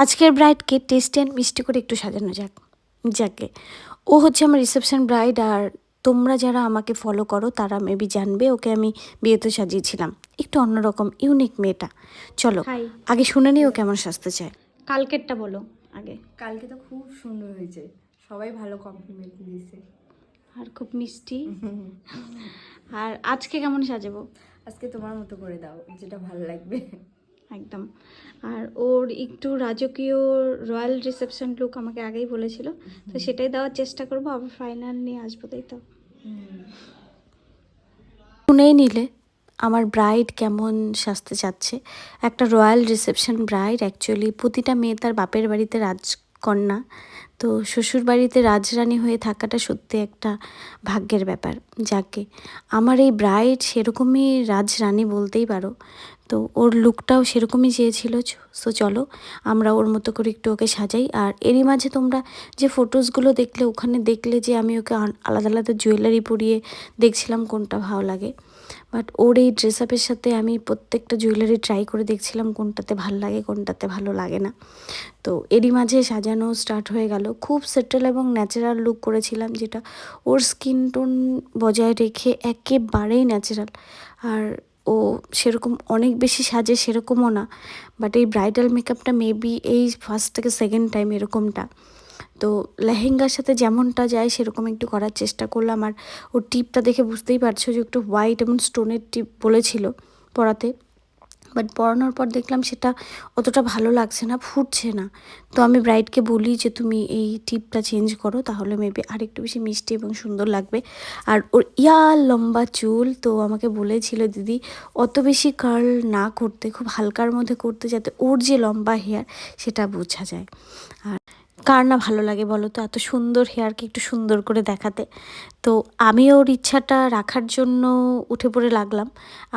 আজকের ব্রাইডকে tasty and মিষ্টি করে একটু সাজানো যাক। যাকে ও হচ্ছে আমার রিসেপশন ব্রাইড, আর তোমরা যারা আমাকে ফলো করো তারা মেবি জানবে ওকে আমি বিয়েতে সাজিয়েছিলাম। একটু অন্যরকম ইউনিক মেয়েটা। চলো আগে শুনে নিই ও কেমন সাজতে চায়। কালকেরটা বলো আগে। কালকে তো খুব সুন্দর হয়েছে, সবাই ভালো কমপ্লিমেন্ট দিয়েছে আর খুব মিষ্টি। আর আজকে কেমন সাজাবো? আজকে তোমার মতো করে দাও, যেটা ভালো লাগবে। একদম। আর ওর একটু রাজকীয় রয়্যাল রিসেপশন লুক আমাকে আগেই বলেছিল, তো সেটাই দেওয়ার চেষ্টা করবো, আবার ফাইনাল নিয়ে আসবো, তাই তো? শুনেই নিলে আমার ব্রাইড কেমন সাজতে চাচ্ছে। একটা রয়্যাল রিসেপশন ব্রাইড, অ্যাকচুয়ালি প্রতিটা মেয়ে তার বাপের বাড়িতে রাজকন্যা, তো শ্বশুর বাড়িতে রাজরানী হয়ে থাকাটা সত্যি একটা ভাগ্যের ব্যাপার। যাকে আমার এই ব্রাইড সেরকমই রাজরানী বলতেই পারো, তো ওর লুকটাও সেরকমই চেয়েছিল। সো চলো আমরা ওর মতো করে একটু ওকে সাজাই। আর এরই মাঝে তোমরা যে ফটোসগুলো দেখলে, ওখানে দেখলে যে আমি ওকে আলাদা আলাদা জুয়েলারি পরিয়ে দেখছিলাম কোনটা ভালো লাগে, বাট ওর এই ড্রেস আপের সাথে আমি প্রত্যেকটা জুয়েলারি ট্রাই করে দেখছিলাম কোনটাতে ভালো লাগে কোনটাতে ভালো লাগে না। তো এরই মাঝে সাজানো স্টার্ট হয়ে গেল। খুব সেটেল এবং ন্যাচারাল লুক করেছিলাম, যেটা ওর স্কিন টোন বজায় রেখে একেবারেই ন্যাচারাল। আর ও সেরকম অনেক বেশি সাজে সেরকমও না, বাট এই ব্রাইডাল মেকআপটা মেবি এই ফার্স্ট থেকে সেকেন্ড টাইম এরকমটা। তো লেহেঙ্গার সাথে যেমনটা যায় সেরকম একটু করার চেষ্টা করলাম। আর ওর টিপটা দেখে বুঝতেই পারছো যে একটু হোয়াইট এবং স্টোনের টিপ বলেছিল পরাতে, বাট পরানোর পর দেখলাম সেটা অতটা ভালো লাগছে না, ফুটছে না। তো আমি ব্রাইডকে বলি যে তুমি এই টিপটা চেঞ্জ করো, তাহলে মেবি আর একটু বেশি মিষ্টি এবং সুন্দর লাগবে। আর ওর লম্বা চুল, তো আমাকে বলেছিল দিদি অত বেশি কার্ল না করতে, খুব হালকার মধ্যে করতে, যাতে ওর যে লম্বা হেয়ার সেটা বোঝা যায়। আর কার না ভালো লাগে বলো তো এত সুন্দর হেয়ারকে একটু সুন্দর করে দেখাতে। তো আমি ওর ইচ্ছাটা রাখার জন্য উঠে পড়ে লাগলাম।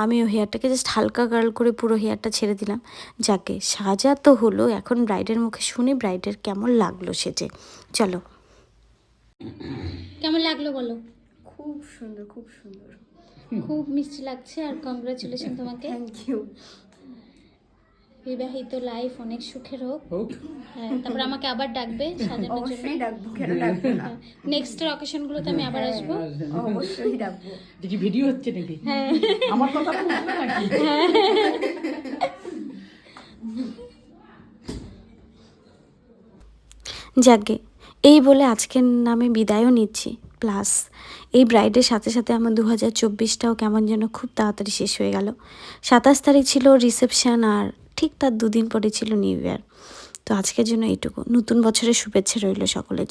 আমি ও হেয়ারটাকে জাস্ট হালকা কার্ল করে পুরো হেয়ারটা ছেড়ে দিলাম। যাকে সাজা তো হলো, এখন ব্রাইডের মুখে শুনি ব্রাইডের কেমন লাগলো সেজে। চলো কেমন লাগলো বলো। খুব সুন্দর, খুব সুন্দর, খুব মিষ্টি লাগছে। আর কংগ্রাচুলেশন তোমাকে। Thank you. বিবাহিত লাইফ অনেক সুখের হোক। হ্যাঁ, তারপর আমাকে আবার ডাকবে সাজানোর জন্য। অবশ্যই ডাকবো, কেন ডাকবো না। নেক্সট অকেশনগুলোতে আমি আবার আসবো। অবশ্যই ডাকবো। দেখি ভিডিও হচ্ছে নাকি? হ্যাঁ, আমার কথা বুঝবে নাকি? যাকে এই বলে আজকের নামে বিদায়ও নিচ্ছি। প্লাস এই ব্রাইডের সাথে সাথে আমার 2024টাও কেমন যেন খুব তাড়াতাড়ি শেষ হয়ে গেল। 27 তারিখ ছিল রিসেপশান, আর ঠিক তার দুদিন পরে ছিল নিউ ইয়ার। তো আজকের জন্য এইটুকু। নতুন বছরের শুভেচ্ছা রইল সকলের।